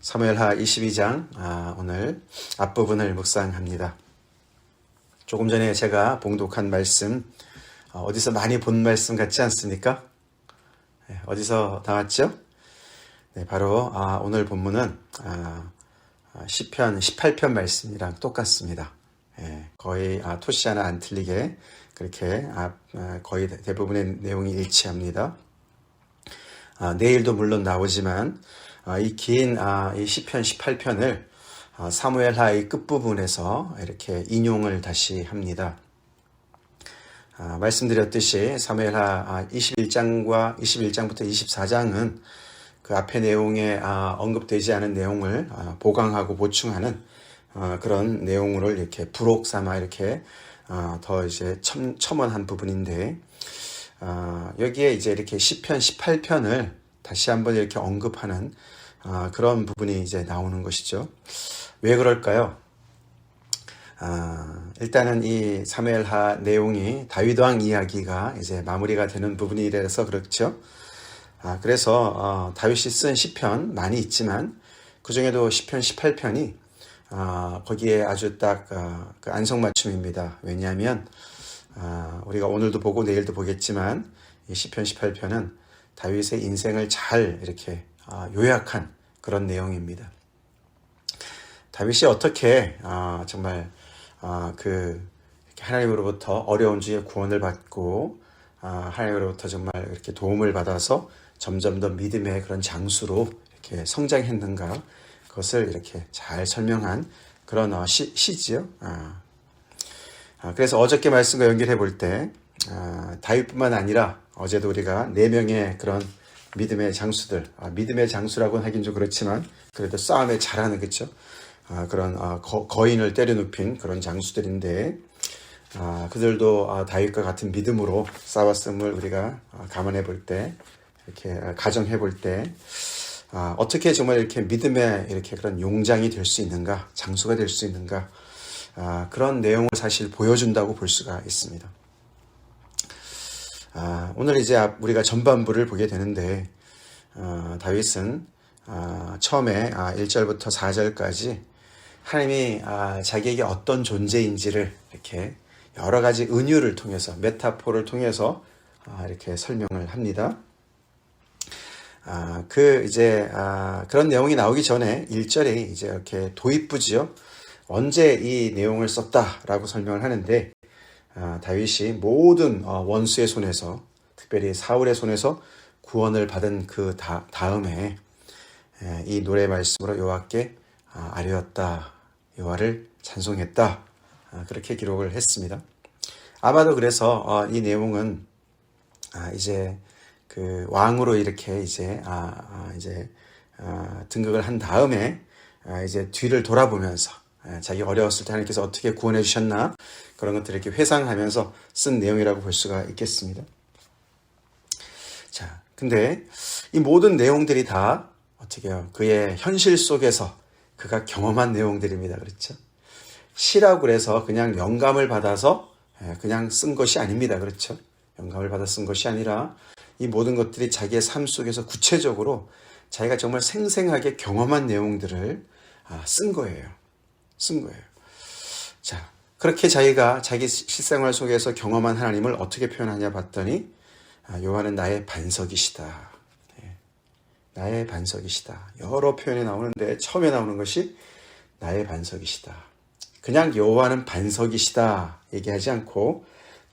사무엘하 22장 오늘 앞부분을 묵상합니다. 조금 전에 제가 봉독한 말씀 어디서 많이 본 말씀 같지 않습니까? 네, 어디서 나왔죠? 네, 바로 오늘 본문은 시편 18편 말씀이랑 똑같습니다. 네, 거의 토시 하나 안 틀리게 그렇게 거의 대부분의 내용이 일치합니다. 내일도 물론 나오지만 이 긴 이 시편 18편을 사무엘하의 끝부분에서 이렇게 인용을 다시 합니다. 말씀드렸듯이 사무엘하 21장부터 24장은 그 앞의 내용에 언급되지 않은 내용을 보강하고 보충하는 그런 내용으로 이렇게 부록 삼아 이렇게 더 이제 첨언한 부분인데 여기에 이제 이렇게 시편 18편을 다시 한번 이렇게 언급하는 그런 부분이 이제 나오는 것이죠. 왜 그럴까요? 일단은 이 사무엘하 내용이 다윗 왕 이야기가 이제 마무리가 되는 부분이라서 그렇죠. 그래서 다윗이 쓴 시편 많이 있지만 그 중에도 시편 18편이 거기에 아주 딱 그 안성맞춤입니다. 왜냐하면 우리가 오늘도 보고 내일도 보겠지만 이 시편 18편은 다윗의 인생을 잘 이렇게 요약한 그런 내용입니다. 다윗이 어떻게 정말 그 하나님으로부터 어려운 중에 구원을 받고 하나님으로부터 정말 이렇게 도움을 받아서 점점 더 믿음의 그런 장수로 이렇게 성장했는가 그것을 이렇게 잘 설명한 그런 시지요. 그래서 어저께 말씀과 연결해 볼 때 다윗뿐만 아니라 어제도 우리가 4명의 그런 믿음의 장수들, 믿음의 장수라고는 하긴 좀 그렇지만 그래도 싸움에 잘하는 그렇죠. 그런 거인을 때려눕힌 그런 장수들인데 그들도 다윗과 같은 믿음으로 싸웠음을 우리가 감안해 볼 때 이렇게 가정해 볼 때 어떻게 정말 이렇게 믿음의 이렇게 그런 용장이 될 수 있는가, 장수가 될 수 있는가 그런 내용을 사실 보여준다고 볼 수가 있습니다. 오늘 이제 우리가 전반부를 보게 되는데 다윗은 처음에 1절부터 4절까지 하나님이 자기에게 어떤 존재인지를 이렇게 여러 가지 은유를 통해서 메타포를 통해서 이렇게 설명을 합니다. 그런 내용이 나오기 전에 1절에 이제 이렇게 도입부지요. 언제 이 내용을 썼다라고 설명을 하는데 다윗이 모든 원수의 손에서 특별히 사울의 손에서 구원을 받은 그 다음에 이 노래 말씀으로 여호와께 아뢰었다, 여호와를 찬송했다 그렇게 기록을 했습니다. 아마도 그래서 이 내용은 이제 그 왕으로 이렇게 이제 등극을 한 다음에 이제 뒤를 돌아보면서 자기 어려웠을 때 하나님께서 어떻게 구원해 주셨나 그런 것들을 이렇게 회상하면서 쓴 내용이라고 볼 수가 있겠습니다. 자, 근데 이 모든 내용들이 다 어떻게요? 그의 현실 속에서 그가 경험한 내용들입니다. 그렇죠? 시라고 그래서 그냥 영감을 받아서 그냥 쓴 것이 아닙니다. 그렇죠? 영감을 받아 쓴 것이 아니라 이 모든 것들이 자기의 삶 속에서 구체적으로 자기가 정말 생생하게 경험한 내용들을 쓴 거예요. 자, 그렇게 자기가 자기 실생활 속에서 경험한 하나님을 어떻게 표현하냐 봤더니 여호와는 나의 반석이시다. 나의 반석이시다. 여러 표현이 나오는데 처음에 나오는 것이 나의 반석이시다. 그냥 여호와는 반석이시다 얘기하지 않고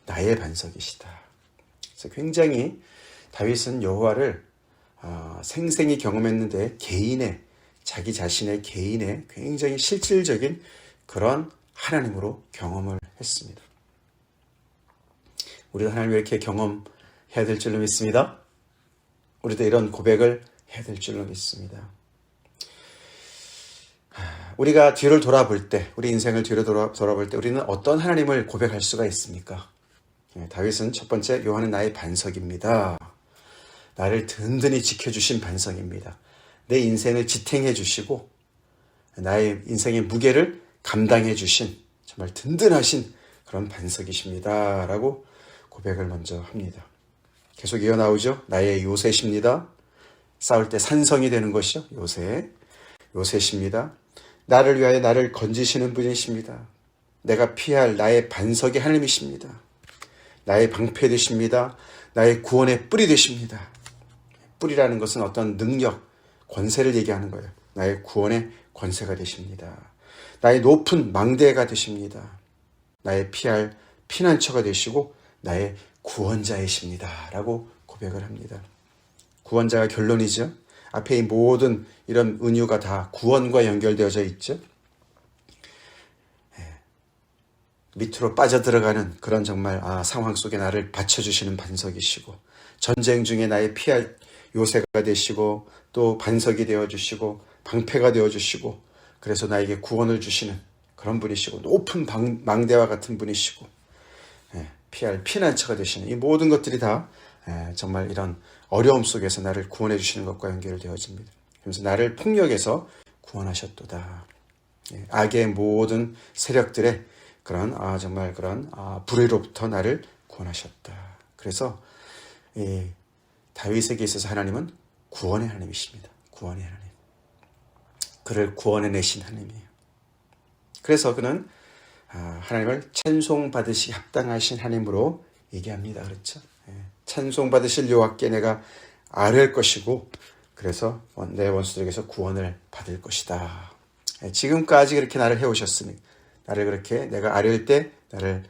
나의 반석이시다. 그래서 굉장히 다윗은 여호와를 생생히 경험했는데 자기 자신의 개인의 굉장히 실질적인 그런 하나님으로 경험을 했습니다. 우리도 하나님을 이렇게 경험해야 될 줄로 믿습니다. 우리도 이런 고백을 해야 될 줄로 믿습니다. 우리가 뒤를 돌아볼 때, 우리 인생을 뒤로 돌아볼 때 우리는 어떤 하나님을 고백할 수가 있습니까? 다윗은 첫 번째, 여호와는 나의 반석입니다. 나를 든든히 지켜주신 반석입니다. 내 인생을 지탱해 주시고 나의 인생의 무게를 감당해 주신 정말 든든하신 그런 반석이십니다. 라고 고백을 먼저 합니다. 계속 이어나오죠. 나의 요새십니다. 싸울 때 산성이 되는 것이요. 요새. 요새십니다. 나를 위하여 나를 건지시는 분이십니다. 내가 피할 나의 반석의 하나님이십니다. 나의 방패 되십니다. 나의 구원의 뿌리 되십니다. 뿌리라는 것은 어떤 능력, 권세를 얘기하는 거예요. 나의 구원의 권세가 되십니다. 나의 높은 망대가 되십니다. 나의 피할 피난처가 되시고 나의 구원자이십니다. 라고 고백을 합니다. 구원자가 결론이죠. 앞에 이 모든 이런 은유가 다 구원과 연결되어져 있죠. 밑으로 빠져들어가는 그런 정말 상황 속에 나를 받쳐주시는 반석이시고, 전쟁 중에 나의 피할 요새가 되시고, 또 반석이 되어주시고 방패가 되어주시고, 그래서 나에게 구원을 주시는 그런 분이시고, 높은 망대와 같은 분이시고, 피할 피난처가 되시는 이 모든 것들이 다 정말 이런 어려움 속에서 나를 구원해 주시는 것과 연결되어집니다. 그래서 나를 폭력에서 구원하셨도다. 악의 모든 세력들의 그런 정말 그런 불의로부터 나를 구원하셨다. 그래서 다윗에게 있어서 하나님은 구원의 하나님이십니다. 구원의 하나님. 그를 구원해내신 하나님이에요. 그래서 그는 하나님을 찬송받으시 합당하신 하나님으로 얘기합니다. 그렇죠? 찬송받으실 여호와께 내가 아뢰을 것이고, 그래서 내 원수들에게서 구원을 받을 것이다. 지금까지 그렇게 나를 해오셨으니, 나를 그렇게 내가 아뢰을 때 나를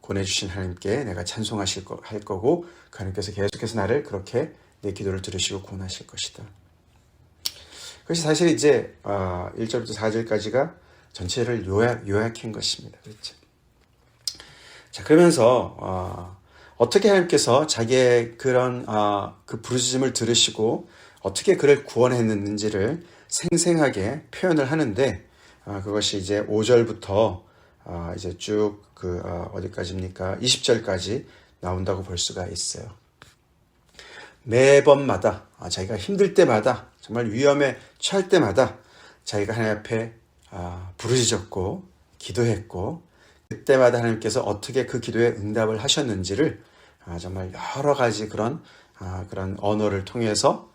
구원해주신 하나님께 내가 찬송하실 할 거고, 그 하나님께서 계속해서 나를 그렇게 내 기도를 들으시고 구원하실 것이다. 그것이 사실 이제 1절부터 4절까지가 전체를 요약한 것입니다. 그렇죠? 자, 그러면서 어떻게 하나님께서 자기의 그런 그 부르짖음을 들으시고 어떻게 그를 구원했는지를 생생하게 표현을 하는데, 그것이 이제 5절부터 이제 쭉 어디까지입니까? 20절까지 나온다고 볼 수가 있어요. 매번마다 자기가 힘들 때마다, 정말 위험에 처할 때마다 자기가 하나님 앞에 부르짖었고 기도했고, 그때마다 하나님께서 어떻게 그 기도에 응답을 하셨는지를 정말 여러 가지 그런 언어를 통해서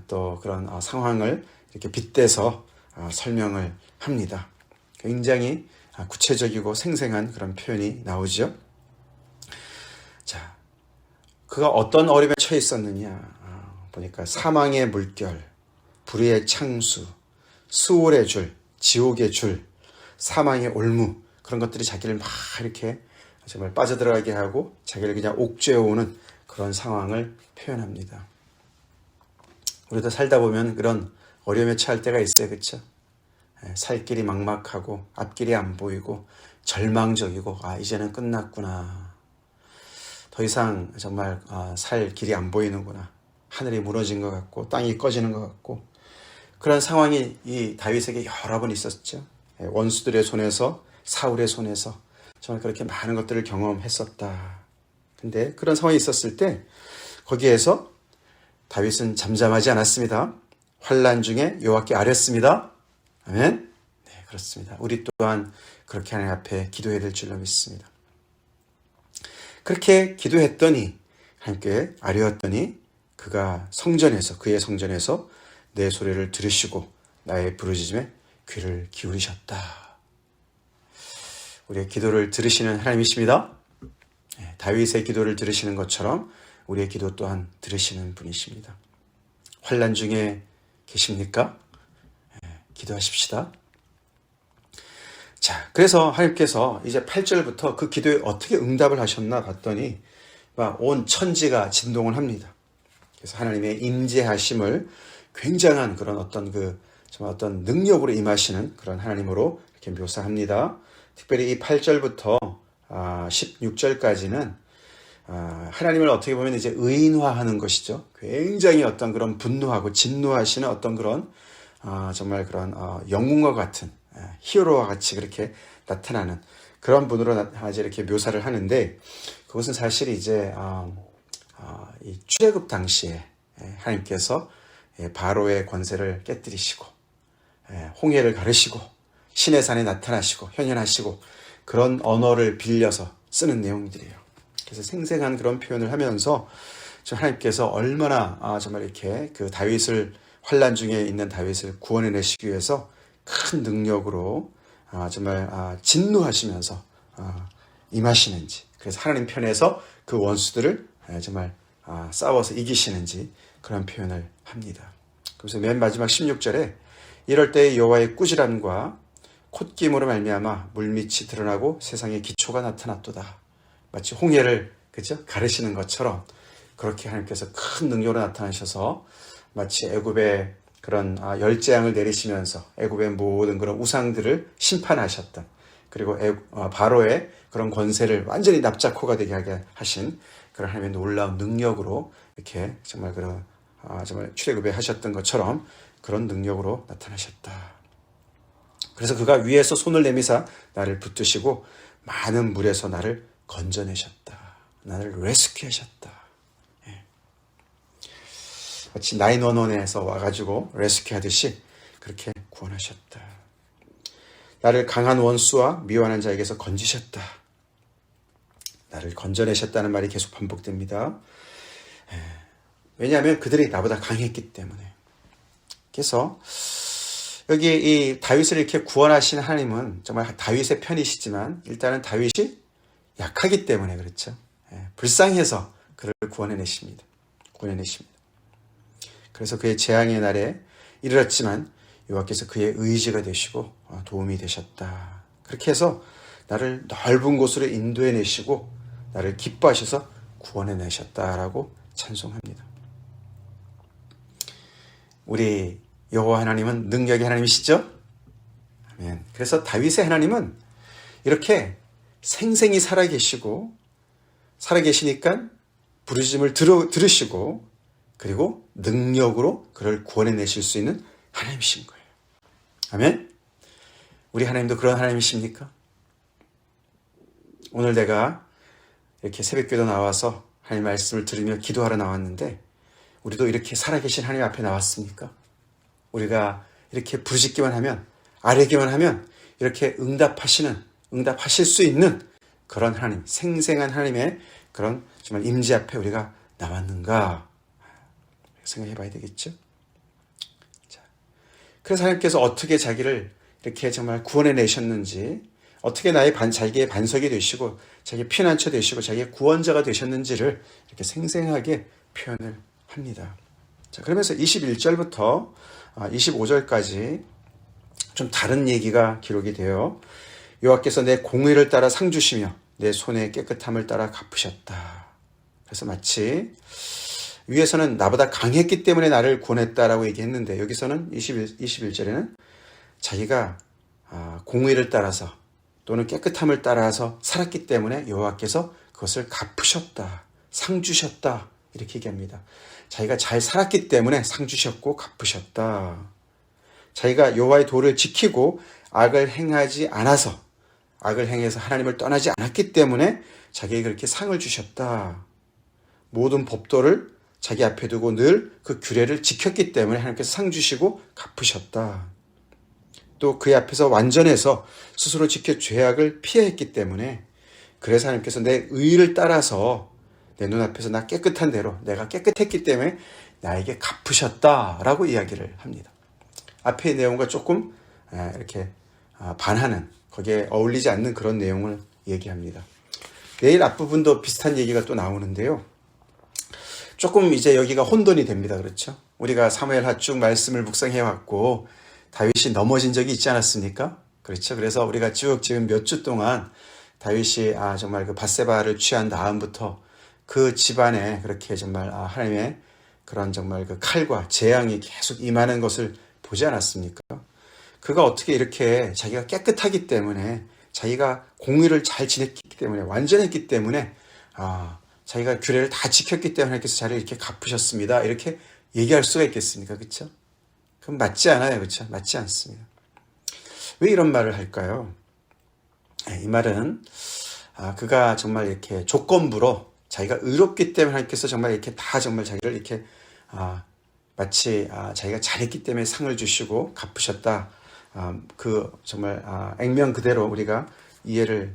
또 그런 상황을 이렇게 빗대서 설명을 합니다. 굉장히 구체적이고 생생한 그런 표현이 나오죠. 자, 그가 어떤 어려움에 처해 있었느냐 보니까 사망의 물결, 불의의 창수, 수월의 줄, 지옥의 줄, 사망의 올무, 그런 것들이 자기를 막 이렇게 정말 빠져들어가게 하고 자기를 그냥 옥죄어오는 그런 상황을 표현합니다. 우리도 살다 보면 그런 어려움에 처할 때가 있어요. 그렇죠? 살 길이 막막하고 앞길이 안 보이고 절망적이고 이제는 끝났구나. 더 이상 정말 살 길이 안 보이는구나. 하늘이 무너진 것 같고 땅이 꺼지는 것 같고, 그런 상황이 이 다윗에게 여러 번 있었죠. 원수들의 손에서, 사울의 손에서 정말 그렇게 많은 것들을 경험했었다. 근데 그런 상황이 있었을 때 거기에서 다윗은 잠잠하지 않았습니다. 환난 중에 여호와께 아뢰었습니다. 아멘. 네, 그렇습니다. 우리 또한 그렇게 하나님 앞에 기도해야 될 줄로 믿습니다. 그렇게 기도했더니, 하나님께 아뢰었더니 그가 그의 성전에서 내 소리를 들으시고 나의 부르짖음에 귀를 기울이셨다. 우리의 기도를 들으시는 하나님이십니다. 다윗의 기도를 들으시는 것처럼 우리의 기도 또한 들으시는 분이십니다. 환난 중에 계십니까? 기도하십시다. 자, 그래서 하나님께서 이제 8절부터 그 기도에 어떻게 응답을 하셨나 봤더니 온 천지가 진동을 합니다. 그래서 하나님의 임재하심을 굉장한 그런 어떤 능력으로 임하시는 그런 하나님으로 이렇게 묘사합니다. 특별히 이 8절부터 16절까지는 하나님을 어떻게 보면 이제 의인화하는 것이죠. 굉장히 어떤 그런 분노하고 진노하시는 어떤 그런 정말 그런 영웅과 같은 히어로와 같이 그렇게 나타나는 그런 분으로 이렇게 묘사를 하는데, 그것은 사실 이제 이 출애굽 당시에 하나님께서 바로의 권세를 깨뜨리시고 홍해를 가르시고 신의 산에 나타나시고 현현하시고 그런 언어를 빌려서 쓰는 내용들이에요. 그래서 생생한 그런 표현을 하면서 하나님께서 얼마나 정말 이렇게 그 다윗을 환난 중에 있는 다윗을 구원해내시기 위해서 큰 능력으로 정말 진노하시면서 임하시는지, 그래서 하나님 편에서 그 원수들을 정말 싸워서 이기시는지 그런 표현을 합니다. 그래서 맨 마지막 16절에 이럴 때 여호와의 꾸지람과 콧김으로 말미암아 물밑이 드러나고 세상의 기초가 나타났도다. 마치 홍해를 그죠? 가르시는 것처럼 그렇게 하나님께서 큰 능력으로 나타나셔서 마치 애굽의 그런 열재앙을 내리시면서 애굽의 모든 그런 우상들을 심판하셨던, 그리고 바로의 그런 권세를 완전히 납작호가 되게 하게 하신 그런 하나님의 놀라운 능력으로 이렇게 정말 그런 정말 출애굽에 하셨던 것처럼 그런 능력으로 나타나셨다. 그래서 그가 위에서 손을 내미사 나를 붙드시고 많은 물에서 나를 건져내셨다. 나를 레스큐하셨다. 마치 911에서 와가지고 레스큐 하듯이 그렇게 구원하셨다. 나를 강한 원수와 미워하는 자에게서 건지셨다. 나를 건져내셨다는 말이 계속 반복됩니다. 왜냐하면 그들이 나보다 강했기 때문에. 그래서 여기 이 다윗을 이렇게 구원하신 하나님은 정말 다윗의 편이시지만 일단은 다윗이 약하기 때문에 그렇죠. 불쌍해서 그를 구원해내십니다. 그래서 그의 재앙의 날에 이르렀지만 여호와께서 그의 의지가 되시고 도움이 되셨다. 그렇게 해서 나를 넓은 곳으로 인도해내시고 나를 기뻐하셔서 구원해내셨다라고 찬송합니다. 우리 여호와 하나님은 능력의 하나님이시죠? 아멘. 그래서 다윗의 하나님은 이렇게 생생히 살아계시고 살아계시니까 부르짖음을 들으시고 그리고 능력으로 그를 구원해내실 수 있는 하나님이신 거예요. 아멘. 우리 하나님도 그런 하나님이십니까? 오늘 내가 이렇게 새벽기도 나와서 하나님 말씀을 들으며 기도하러 나왔는데 우리도 이렇게 살아계신 하나님 앞에 나왔습니까? 우리가 이렇게 부르짖기만 하면, 아뢰기만 하면 이렇게 응답하실 수 있는 그런 하나님, 생생한 하나님의 그런 정말 임재 앞에 우리가 나왔는가 생각해 봐야 되겠죠? 자, 그래서 하나님께서 어떻게 자기를 이렇게 정말 구원해 내셨는지, 어떻게 자기의 반석이 되시고 자기의 피난처 되시고 자기의 구원자가 되셨는지를 이렇게 생생하게 표현을 합니다. 자, 그러면서 21절부터 25절까지 좀 다른 얘기가 기록이 돼요. 여호와께서 내 공의를 따라 상 주시며 내 손의 깨끗함을 따라 갚으셨다. 그래서 마치 위에서는 나보다 강했기 때문에 나를 구원했다라고 얘기했는데 여기서는 21절에는 자기가 공의를 따라서 또는 깨끗함을 따라서 살았기 때문에 여호와께서 그것을 갚으셨다, 상 주셨다 이렇게 얘기합니다. 자기가 잘 살았기 때문에 상 주셨고 갚으셨다. 자기가 여호와의 도를 지키고 악을 행하지 않아서, 악을 행해서 하나님을 떠나지 않았기 때문에 자기에게 그렇게 상을 주셨다. 모든 법도를 자기 앞에 두고 늘 그 규례를 지켰기 때문에 하나님께서 상 주시고 갚으셨다. 또 그의 앞에서 완전해서 스스로 지켜 죄악을 피했기 때문에 그래서 하나님께서 내 의를 따라서 내 눈앞에서 나 깨끗한 대로 내가 깨끗했기 때문에 나에게 갚으셨다라고 이야기를 합니다. 앞의 내용과 조금 이렇게 반하는, 거기에 어울리지 않는 그런 내용을 얘기합니다. 내일 앞부분도 비슷한 얘기가 또 나오는데요. 조금 이제 여기가 혼돈이 됩니다. 그렇죠? 우리가 사무엘하 쭉 말씀을 묵상해왔고 다윗이 넘어진 적이 있지 않았습니까? 그렇죠? 그래서 우리가 쭉 지금 몇 주 동안 다윗이 정말 그 밧세바를 취한 다음부터 그 집안에 그렇게 정말 하나님의 그런 정말 그 칼과 재앙이 계속 임하는 것을 보지 않았습니까? 그가 어떻게 이렇게 자기가 깨끗하기 때문에, 자기가 공의를 잘 지냈기 때문에, 완전했기 때문에 자기가 규례를 다 지켰기 때문에 하나님께서 자기를 이렇게 갚으셨습니다. 이렇게 얘기할 수가 있겠습니까? 그렇죠? 그럼 맞지 않아요. 그렇죠? 맞지 않습니다. 왜 이런 말을 할까요? 이 말은 그가 정말 이렇게 조건부로 자기가 의롭기 때문에 하나님께서 정말 이렇게 다 정말 자기를 이렇게 마치 자기가 잘했기 때문에 상을 주시고 갚으셨다. 그 정말 액면 그대로 우리가 이해를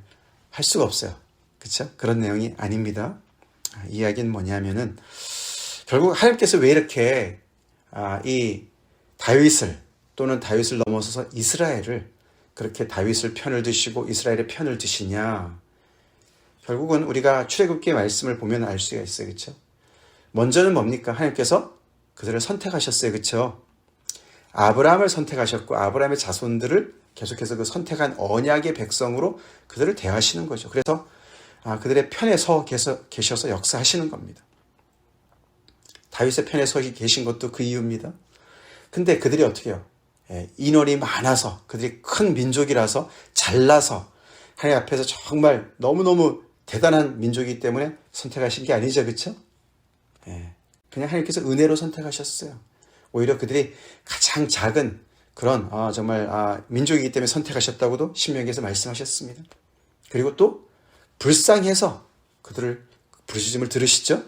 할 수가 없어요. 그렇죠? 그런 내용이 아닙니다. 이 이야기는 뭐냐면은 결국 하나님께서 왜 이렇게 이 다윗을 또는 다윗을 넘어서서 이스라엘을 그렇게 다윗을 편을 드시고 이스라엘의 편을 드시냐? 결국은 우리가 출애굽기의 말씀을 보면 알 수가 있어요. 그렇죠? 먼저는 뭡니까? 하나님께서 그들을 선택하셨어요. 그렇죠? 아브라함을 선택하셨고 아브라함의 자손들을 계속해서 그 선택한 언약의 백성으로 그들을 대하시는 거죠. 그래서 그들의 편에 서 계셔서 역사하시는 겁니다. 다윗의 편에 서 계신 것도 그 이유입니다. 근데 그들이 어떻게 해요? 인원이 많아서 그들이 큰 민족이라서 잘나서 하나님 앞에서 정말 너무너무 대단한 민족이기 때문에 선택하신 게 아니죠. 그렇죠? 그냥 하나님께서 은혜로 선택하셨어요. 오히려 그들이 가장 작은 그런 정말 민족이기 때문에 선택하셨다고도 신명기에서 말씀하셨습니다. 그리고 또 불쌍해서 그들을 부르짖음을 들으시죠.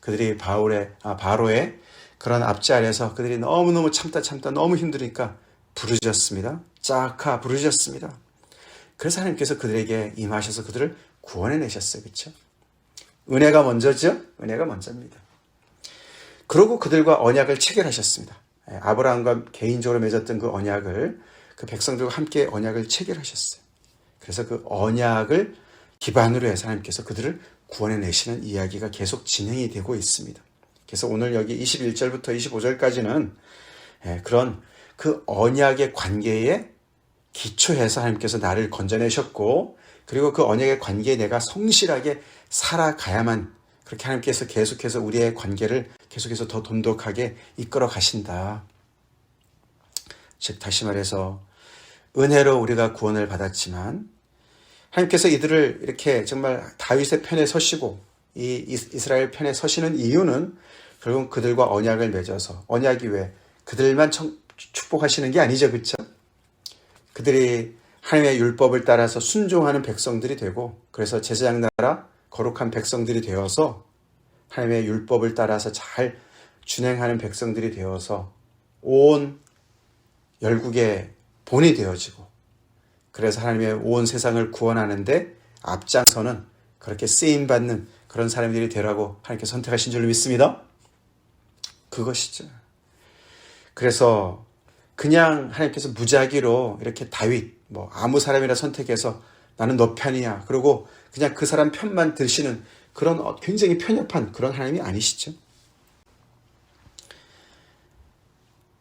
그들이 바로의 그런 앞지 아래에서 그들이 너무너무 참다 너무 힘드니까 부르짖었습니다. 짝하 부르짖었습니다. 그래서 하나님께서 그들에게 임하셔서 그들을 구원해내셨어요. 그렇죠? 은혜가 먼저죠? 은혜가 먼저입니다. 그러고 그들과 언약을 체결하셨습니다. 아브라함과 개인적으로 맺었던 그 언약을 그 백성들과 함께 언약을 체결하셨어요. 그래서 그 언약을 기반으로 해서 하나님께서 그들을 구원해내시는 이야기가 계속 진행이 되고 있습니다. 그래서 오늘 여기 21절부터 25절까지는 그런 그 언약의 관계에 기초해서 하나님께서 나를 건져내셨고 그리고 그 언약의 관계에 내가 성실하게 살아가야만 그렇게 하나님께서 계속해서 우리의 관계를 계속해서 더 돈독하게 이끌어 가신다. 즉 다시 말해서 은혜로 우리가 구원을 받았지만 하나님께서 이들을 이렇게 정말 다윗의 편에 서시고 이 이스라엘 편에 서시는 이유는 결국 그들과 언약을 맺어서 언약이 왜 그들만 축복하시는 게 아니죠. 그렇죠? 그들이 하나님의 율법을 따라서 순종하는 백성들이 되고 그래서 제사장 나라 거룩한 백성들이 되어서 하나님의 율법을 따라서 잘 준행하는 백성들이 되어서 온 열국의 본이 되어지고 그래서 하나님의 온 세상을 구원하는데 앞장서는 그렇게 쓰임받는 그런 사람들이 되라고 하나님께서 선택하신 줄로 믿습니다. 그것이죠. 그래서 그냥 하나님께서 무작위로 이렇게 다윗 아무 사람이나 선택해서 나는 너 편이야. 그리고 그냥 그 사람 편만 드시는 그런 굉장히 편협한 그런 하나님이 아니시죠.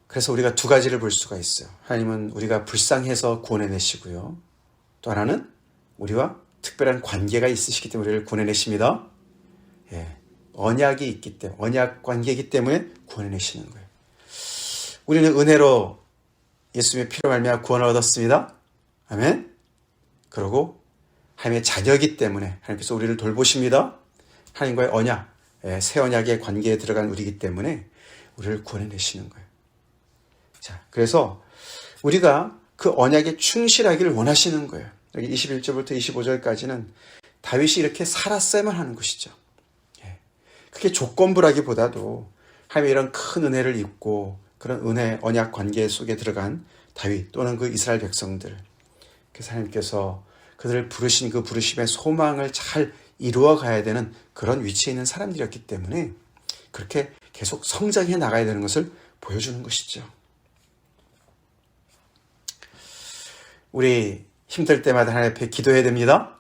그래서 우리가 두 가지를 볼 수가 있어요. 하나님은 우리가 불쌍해서 구원해내시고요. 또 하나는 우리와 특별한 관계가 있으시기 때문에 우리를 구원해내십니다. 언약이 있기 때문에 언약 관계이기 때문에 구원해내시는 거예요. 우리는 은혜로 예수님의 피로 말미암아 구원을 얻었습니다. 아멘. 그리고 하나님의 자녀이기 때문에 하나님께서 우리를 돌보십니다. 하나님과의 언약, 새 언약의 관계에 들어간 우리이기 때문에 우리를 구원해내시는 거예요. 자, 그래서 우리가 그 언약에 충실하기를 원하시는 거예요. 여기 21절부터 25절까지는 다윗이 이렇게 살았어야만 하는 것이죠. 그게 조건부라기보다도 하나님의 이런 큰 은혜를 입고 그런 은혜, 언약 관계 속에 들어간 다윗 또는 그 이스라엘 백성들. 그래서 하나님께서 그들을 부르신 그 부르심의 소망을 잘 이루어 가야 되는 그런 위치에 있는 사람들이었기 때문에 그렇게 계속 성장해 나가야 되는 것을 보여주는 것이죠. 우리 힘들 때마다 하나님 앞에 기도해야 됩니다.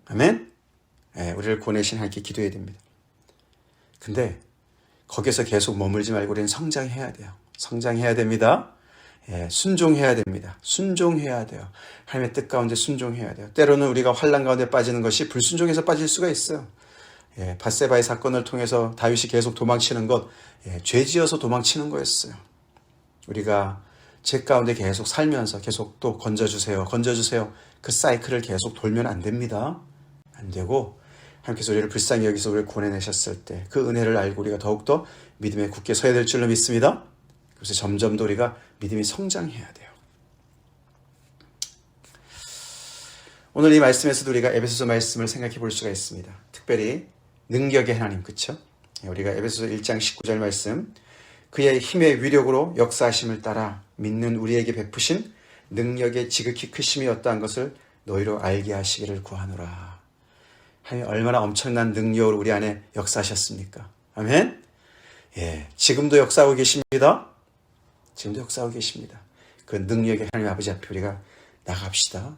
아멘. 우리를 구원하신 하나님께 기도해야 됩니다. 근데 거기서 계속 머물지 말고 우리는 성장해야 돼요. 성장해야 됩니다. 순종해야 됩니다. 순종해야 돼요. 하나님의 뜻 가운데 순종해야 돼요. 때로는 우리가 환난 가운데 빠지는 것이 불순종해서 빠질 수가 있어요. 밧세바의 사건을 통해서 다윗이 계속 도망치는 것, 죄지어서 도망치는 거였어요. 우리가 죄 가운데 계속 살면서 계속 또 건져주세요. 그 사이클을 계속 돌면 안 됩니다. 안 되고 하나님께서 우리를 불쌍히 여기서 우리를 구원해내셨을 때 그 은혜를 알고 우리가 더욱더 믿음에 굳게 서야 될 줄로 믿습니다. 그래서 점점 더 우리가 믿음이 성장해야 돼요. 오늘 이 말씀에서도 우리가 에베소서 말씀을 생각해 볼 수가 있습니다. 특별히 능력의 하나님, 그렇죠? 우리가 에베소서 1장 19절 말씀, 그의 힘의 위력으로 역사하심을 따라 믿는 우리에게 베푸신 능력의 지극히 크심이 어떠한 것을 너희로 알게 하시기를 구하노라. 하나님 얼마나 엄청난 능력으로 우리 안에 역사하셨습니까? 아멘? 지금도 역사하고 계십니다. 지금도 역사하고 계십니다. 그 능력의 하나님 아버지 앞에 우리가 나갑시다.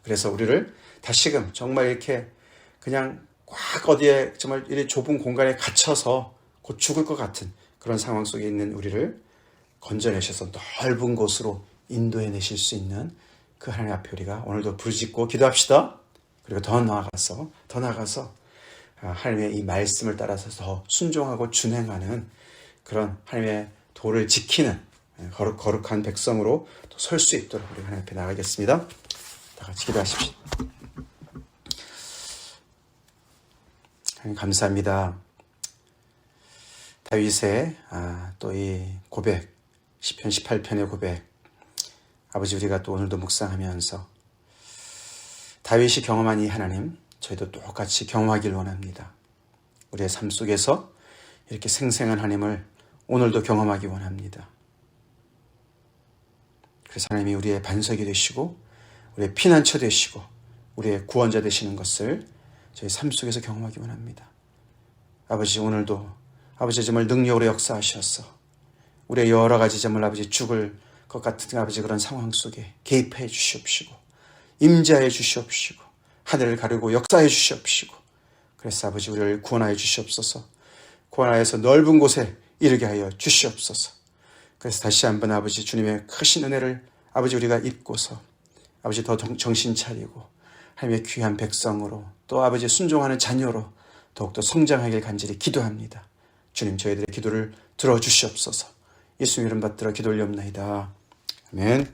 그래서 우리를 다시금 정말 이렇게 그냥 꽉 어디에 정말 이 좁은 공간에 갇혀서 곧 죽을 것 같은 그런 상황 속에 있는 우리를 건져내셔서 넓은 곳으로 인도해 내실 수 있는 그 하나님 앞에 우리가 오늘도 부르짖고 기도합시다. 그리고 더 나아가서 하나님의 이 말씀을 따라서 더 순종하고 준행하는 그런 하나님의 도를 지키는 거룩한 백성으로 설 수 있도록 우리 하나님 앞에 나가겠습니다. 다 같이 기도하십시오. 하나님 감사합니다. 다윗의 또 이 고백, 시편 18편의 고백, 아버지 우리가 또 오늘도 묵상하면서 다윗이 경험한 이 하나님, 저희도 똑같이 경험하길 원합니다. 우리의 삶 속에서 이렇게 생생한 하나님을 오늘도 경험하기 원합니다. 그래서 하나님이 우리의 반석이 되시고 우리의 피난처 되시고 우리의 구원자 되시는 것을 저희 삶 속에서 경험하기 원합니다. 아버지 오늘도 아버지 정말 능력으로 역사하셔서 우리의 여러 가지 정말 아버지 죽을 것 같은 아버지 그런 상황 속에 개입해 주시옵시고 임재하여 주시옵시고 하늘을 가르고 역사해 주시옵시고 그래서 아버지 우리를 구원하여 주시옵소서. 구원하여서 넓은 곳에 이르게 하여 주시옵소서. 그래서 다시 한번 아버지 주님의 크신 은혜를 아버지 우리가 입고서 아버지 더 정신 차리고 하나님의 귀한 백성으로 또 아버지 순종하는 자녀로 더욱더 성장하길 간절히 기도합니다. 주님 저희들의 기도를 들어주시옵소서. 예수님 이름 받들어 기도 올리옵나이다. 아멘.